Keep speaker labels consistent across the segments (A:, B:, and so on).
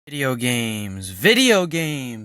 A: Video games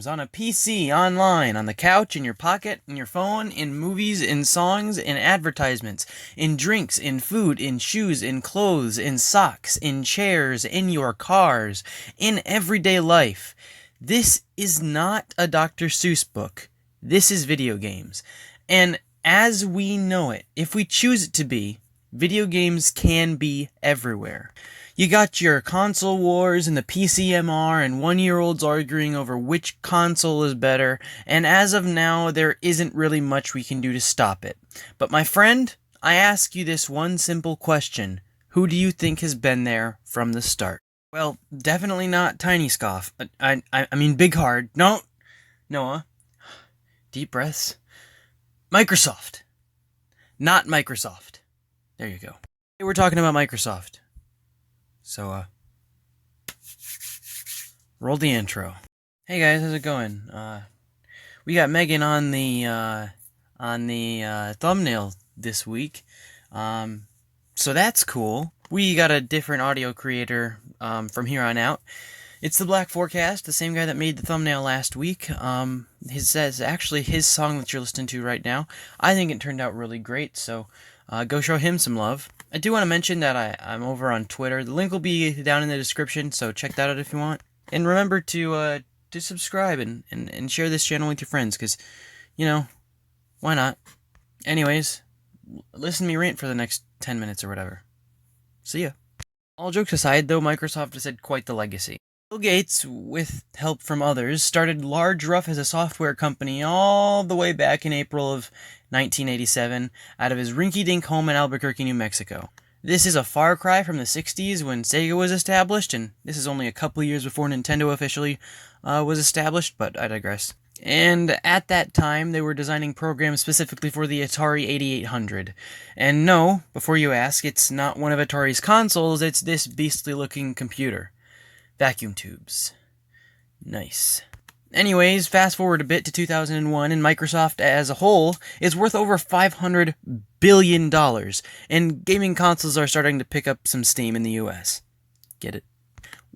A: on a PC, online, on the couch, in your pocket, in your phone, in movies, in songs, in advertisements, in drinks, in food, in shoes, in clothes, in socks, in chairs, in your cars, in everyday life. This is not a Dr. Seuss book. This is video games. And as we know it, if we choose it to be, video games can be everywhere. You got your console wars and the PCMR and one-year-olds arguing over which console is better, and as of now, there isn't really much we can do to stop it. But my friend, I ask you this one simple question. Who do you think has been there from the start? Well, definitely not Tiny Scoff. I mean Big Hard. No, Noah. Deep breaths. Microsoft. Not Microsoft. There you go. Hey, we're talking about Microsoft. So, roll the intro. Hey guys, how's it going? We got Megan on the thumbnail this week. So that's cool. We got a different audio creator, from here on out. It's the Black Forecast, the same guy that made the thumbnail last week. Actually his song that you're listening to right now. I think it turned out really great, so go show him some love. I do want to mention that I'm over on Twitter. The link will be down in the description, so check that out if you want. And remember to subscribe and share this channel with your friends, because, you know, why not? Anyways, listen to me rant for the next 10 minutes or whatever. See ya. All jokes aside, though, Microsoft has had quite the legacy. Bill Gates, with help from others, started Large Rough as a software company all the way back in April of 1987 out of his rinky-dink home in Albuquerque, New Mexico. This is a far cry from the 60s when Sega was established, and this is only a couple years before Nintendo officially was established, but I digress. And at that time, they were designing programs specifically for the Atari 8800. And no, before you ask, it's not one of Atari's consoles, it's this beastly-looking computer. Vacuum tubes. Nice. Anyways, fast forward a bit to 2001, and Microsoft as a whole is worth over $500 billion, and gaming consoles are starting to pick up some steam in the US. Get it?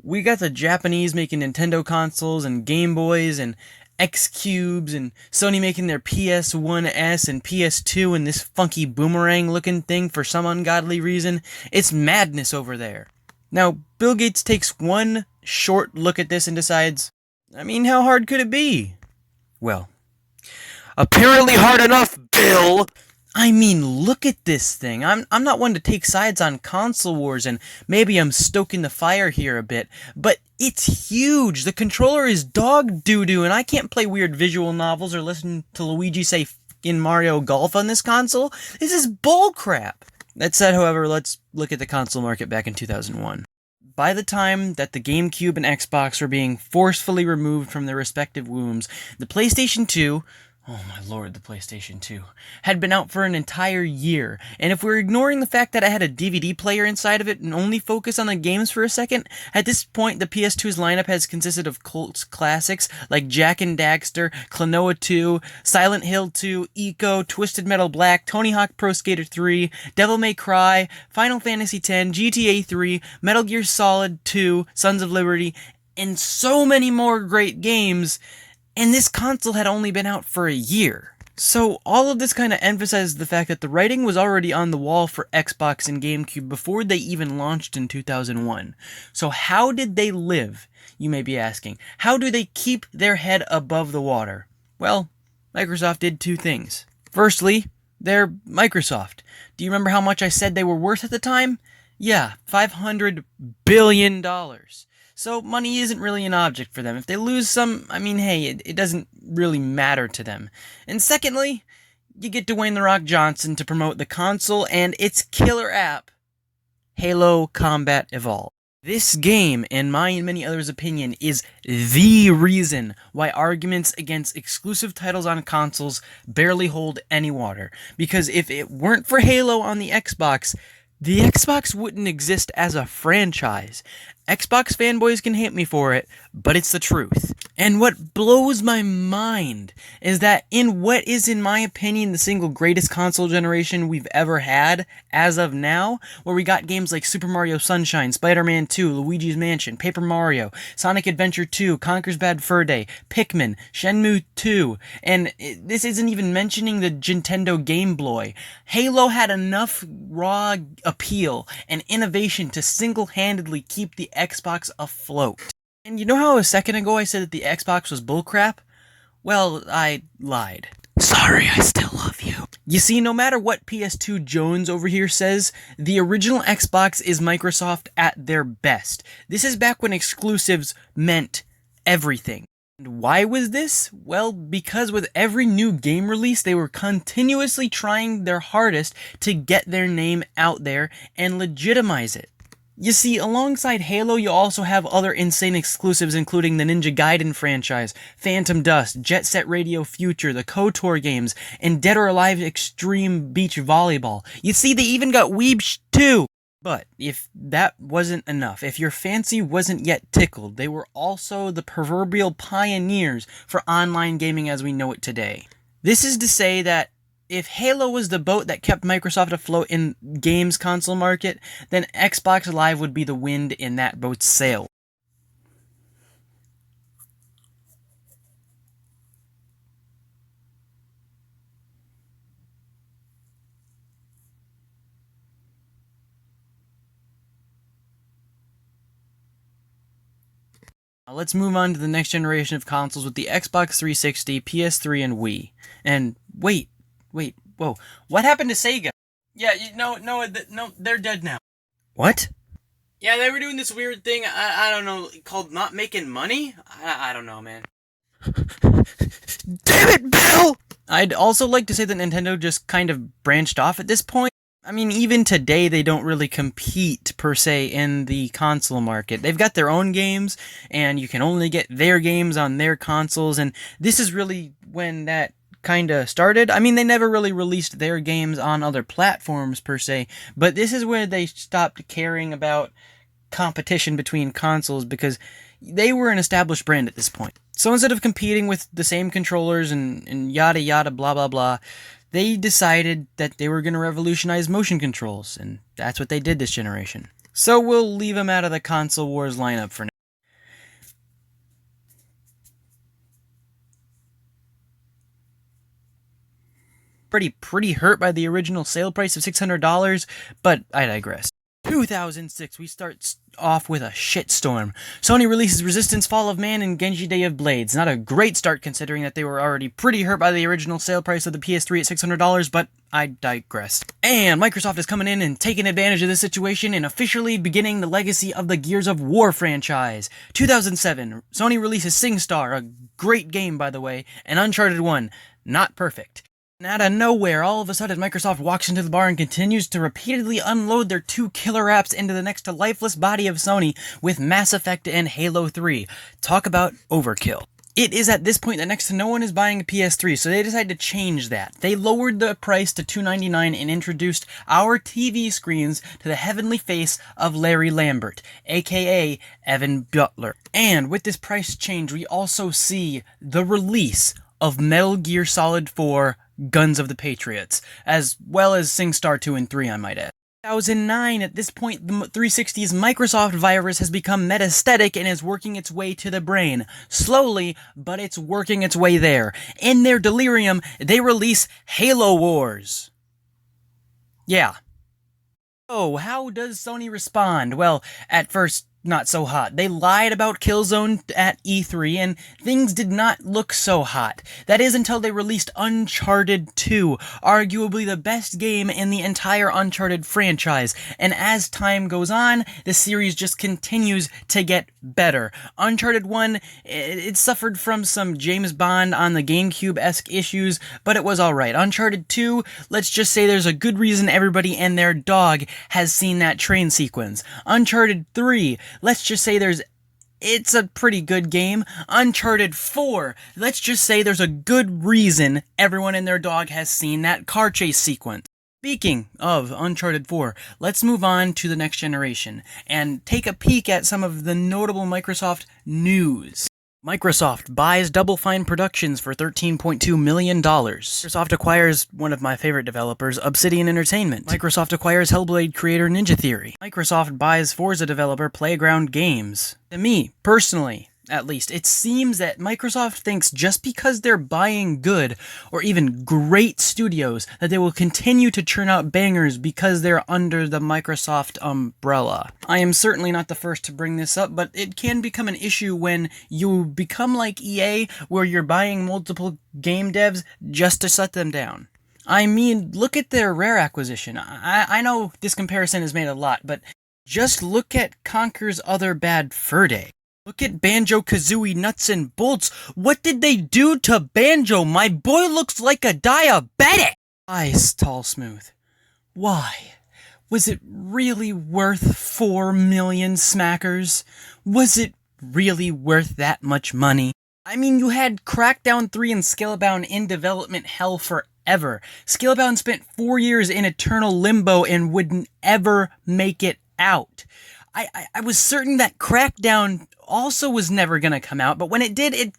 A: We got the Japanese making Nintendo consoles and Game Boys and X-Cubes, and Sony making their PS1S and PS2 and this funky boomerang-looking thing for some ungodly reason. It's madness over there. Now, Bill Gates takes one short look at this and decides, how hard could it be? Well, apparently hard enough, Bill! Look at this thing. I'm not one to take sides on console wars, and maybe I'm stoking the fire here a bit, but it's huge. The controller is dog doo-doo, and I can't play weird visual novels or listen to Luigi say f***ing Mario Golf on this console. This is bullcrap. That said, however, let's look at the console market back in 2001. By the time that the GameCube and Xbox were being forcefully removed from their respective wombs, the PlayStation 2, oh my lord, the PlayStation 2, had been out for an entire year. And if we're ignoring the fact that it had a DVD player inside of it and only focus on the games for a second, at this point the PS2's lineup has consisted of cult classics like Jak and Daxter, Klonoa 2, Silent Hill 2, Eco, Twisted Metal Black, Tony Hawk Pro Skater 3, Devil May Cry, Final Fantasy X, GTA 3, Metal Gear Solid 2, Sons of Liberty, and so many more great games. And this console had only been out for a year. So all of this kind of emphasizes the fact that the writing was already on the wall for Xbox and GameCube before they even launched in 2001. So how did they live, you may be asking? How do they keep their head above the water? Well, Microsoft did two things. Firstly, they're Microsoft. Do you remember how much I said they were worth at the time? Yeah, $500 billion. So money isn't really an object for them. If they lose some, hey, it doesn't really matter to them. And secondly, you get Dwayne "The Rock" Johnson to promote the console and its killer app, Halo Combat Evolved. This game, in my and many others' opinion, is the reason why arguments against exclusive titles on consoles barely hold any water. Because if it weren't for Halo on the Xbox wouldn't exist as a franchise. Xbox fanboys can hate me for it, but it's the truth. And what blows my mind is that in what is, in my opinion, the single greatest console generation we've ever had, as of now, where we got games like Super Mario Sunshine, Spider-Man 2, Luigi's Mansion, Paper Mario, Sonic Adventure 2, Conker's Bad Fur Day, Pikmin, Shenmue 2, and this isn't even mentioning the Nintendo Game Boy. Halo had enough raw appeal and innovation to single-handedly keep the Xbox afloat. And you know how a second ago I said that the Xbox was bullcrap? Well, I lied. Sorry, I still love you. You see, no matter what PS2 Jones over here says, the original Xbox is Microsoft at their best. This is back when exclusives meant everything. And why was this? Well, because with every new game release, they were continuously trying their hardest to get their name out there and legitimize it. You see, alongside Halo, you also have other insane exclusives including the Ninja Gaiden franchise, Phantom Dust, Jet Set Radio Future, the KOTOR games, and Dead or Alive Extreme Beach Volleyball. You see, they even got Weebsh too! But if that wasn't enough, if your fancy wasn't yet tickled, they were also the proverbial pioneers for online gaming as we know it today. This is to say that if Halo was the boat that kept Microsoft afloat in games console market, then Xbox Live would be the wind in that boat's sail. Now let's move on to the next generation of consoles with the Xbox 360, PS3, and Wii. And wait, whoa, what happened to Sega? Yeah, no, they're dead now. What? Yeah, they were doing this weird thing, I don't know, called not making money? I don't know, man. Damn it, Bill! I'd also like to say that Nintendo just kind of branched off at this point. I mean, even today, they don't really compete, per se, in the console market. They've got their own games, and you can only get their games on their consoles, and this is really when that kinda started. I mean, they never really released their games on other platforms, per se, but this is where they stopped caring about competition between consoles, because they were an established brand at this point. So instead of competing with the same controllers and yada yada blah blah blah, they decided that they were going to revolutionize motion controls, and that's what they did this generation. So we'll leave them out of the console wars lineup for now. Pretty hurt by the original sale price of $600, but I digress. 2006, we start off with a shitstorm. Sony releases Resistance Fall of Man and Genji Day of Blades. Not a great start considering that they were already pretty hurt by the original sale price of the PS3 at $600, but I digress. And Microsoft is coming in and taking advantage of this situation and officially beginning the legacy of the Gears of War franchise. 2007, Sony releases SingStar, a great game by the way, and Uncharted 1, not perfect. And out of nowhere, all of a sudden, Microsoft walks into the bar and continues to repeatedly unload their two killer apps into the next to lifeless body of Sony with Mass Effect and Halo 3. Talk about overkill. It is at this point that next to no one is buying a PS3, so they decided to change that. They lowered the price to $299 and introduced our TV screens to the heavenly face of Larry Lambert, aka Evan Butler. And with this price change, we also see the release of Metal Gear Solid 4 Guns of the Patriots, as well as SingStar 2 and 3, I might add. 2009, at this point, the 360's Microsoft virus has become metastatic and is working its way to the brain. Slowly, but it's working its way there. In their delirium, they release Halo Wars. Yeah. Oh, how does Sony respond? Well, at first, not so hot. They lied about Killzone at E3, and things did not look so hot. That is until they released Uncharted 2, arguably the best game in the entire Uncharted franchise. And as time goes on, the series just continues to get better. Uncharted 1, it suffered from some James Bond on the GameCube-esque issues, but it was alright. Uncharted 2, let's just say there's a good reason everybody and their dog has seen that train sequence. Uncharted 3, let's just say it's a pretty good game. Uncharted 4, let's just say there's a good reason everyone and their dog has seen that car chase sequence. Speaking of Uncharted 4, let's move on to the next generation and take a peek at some of the notable Microsoft news. Microsoft buys Double Fine Productions for $13.2 million. Microsoft acquires one of my favorite developers, Obsidian Entertainment. Microsoft acquires Hellblade creator Ninja Theory. Microsoft buys Forza developer Playground Games. To me, personally, at least, it seems that Microsoft thinks just because they're buying good or even great studios that they will continue to churn out bangers because they're under the Microsoft umbrella. I am certainly not the first to bring this up, but it can become an issue when you become like EA, where you're buying multiple game devs just to shut them down. I mean, look at their Rare acquisition. I know this comparison is made a lot, but just look at Conker's other bad fur day. Look at Banjo-Kazooie Nuts and Bolts. What did they do to Banjo? My boy looks like a diabetic! Why, Tall Smooth? Why? Was it really worth 4 million smackers? Was it really worth that much money? I mean, you had Crackdown 3 and Scalebound in development hell forever. Scalebound spent 4 years in eternal limbo and wouldn't ever make it out. I was certain that Crackdown also was never going to come out, but when it did, it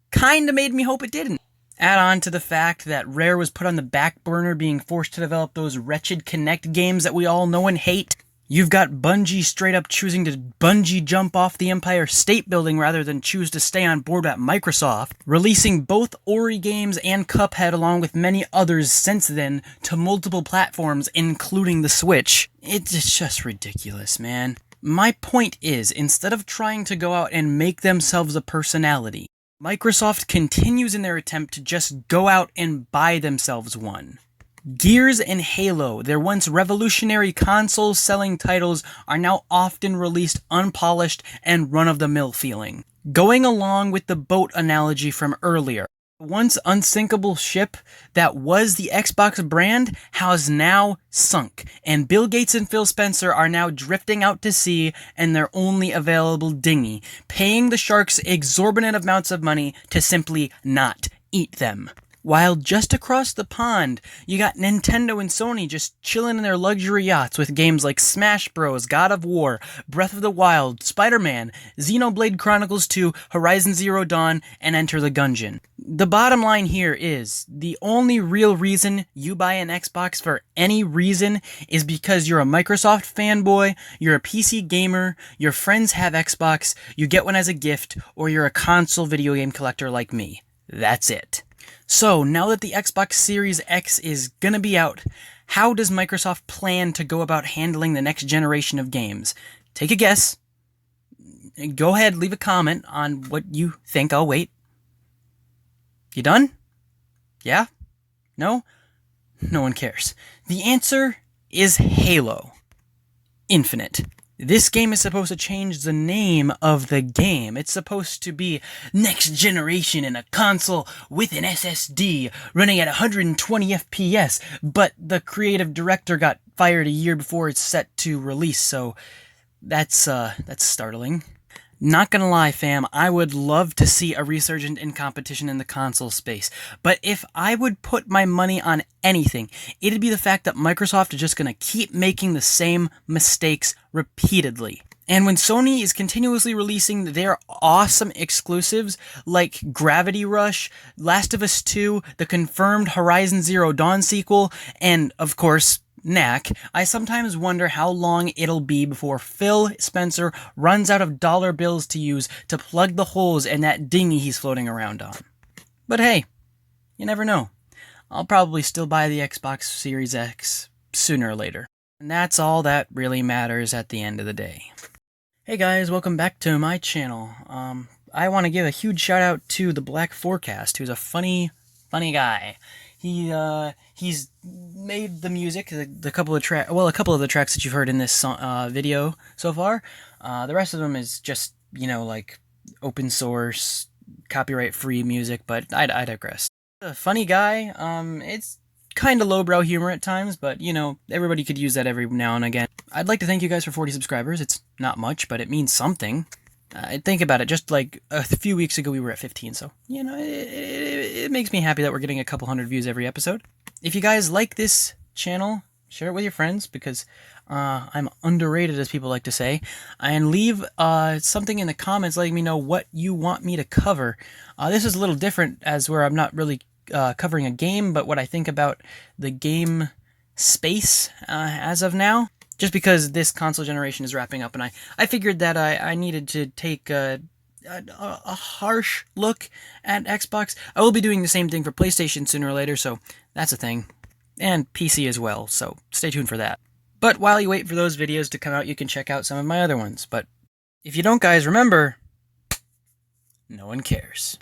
A: kind of made me hope it didn't. Add on to the fact that Rare was put on the back burner, being forced to develop those wretched Kinect games that we all know and hate. You've got Bungie straight up choosing to bungee jump off the Empire State Building rather than choose to stay on board at Microsoft, releasing both Ori games and Cuphead along with many others since then to multiple platforms, including the Switch. It's just ridiculous, man. My point is, instead of trying to go out and make themselves a personality, Microsoft continues in their attempt to just go out and buy themselves one. Gears and Halo, their once revolutionary console-selling titles, are now often released unpolished and run-of-the-mill feeling. Going along with the boat analogy from earlier, the once unsinkable ship that was the Xbox brand has now sunk, and Bill Gates and Phil Spencer are now drifting out to sea in their only available dinghy, paying the sharks exorbitant amounts of money to simply not eat them. While just across the pond, you got Nintendo and Sony just chilling in their luxury yachts with games like Smash Bros, God of War, Breath of the Wild, Spider-Man, Xenoblade Chronicles 2, Horizon Zero Dawn, and Enter the Gungeon. The bottom line here is, the only real reason you buy an Xbox for any reason is because you're a Microsoft fanboy, you're a PC gamer, your friends have Xbox, you get one as a gift, or you're a console video game collector like me. That's it. So, now that the Xbox Series X is gonna be out, how does Microsoft plan to go about handling the next generation of games? Take a guess. Go ahead, leave a comment on what you think. I'll wait. You done? Yeah? No? No one cares. The answer is Halo Infinite. This game is supposed to change the name of the game. It's supposed to be next generation in a console with an SSD running at 120 FPS, but the creative director got fired a year before it's set to release, so that's startling. Not gonna lie, fam, I would love to see a resurgence in competition in the console space, but if I would put my money on anything, it'd be the fact that Microsoft is just gonna keep making the same mistakes repeatedly. And when Sony is continuously releasing their awesome exclusives like Gravity Rush, Last of Us 2, the confirmed Horizon Zero Dawn sequel, and, of course, Knack, I sometimes wonder how long it'll be before Phil Spencer runs out of dollar bills to use to plug the holes in that dinghy he's floating around on. But hey, you never know. I'll probably still buy the Xbox Series X sooner or later. And that's all that really matters at the end of the day. Hey guys, welcome back to my channel. I want to give a huge shout out to the Black Forecast, who's a funny guy. He's made the music, a couple of the tracks that you've heard in this video so far. The rest of them is just, like open source, copyright free music, but I digress. A funny guy. It's kind of lowbrow humor at times, but everybody could use that every now and again. I'd like to thank you guys for 40 subscribers. It's not much, but it means something. Think about it, just like a few weeks ago we were at 15, so, it makes me happy that we're getting a couple hundred views every episode. If you guys like this channel. Share it with your friends because I'm underrated, as people like to say. And leave something in the comments letting me know what you want me to cover. This is a little different as where I'm not really covering a game, but what I think about the game space as of now. Just because this console generation is wrapping up, and I figured that I needed to take a harsh look at Xbox. I will be doing the same thing for PlayStation sooner or later, so that's a thing. And PC as well, so stay tuned for that. But while you wait for those videos to come out, you can check out some of my other ones. But if you don't, guys, remember, no one cares.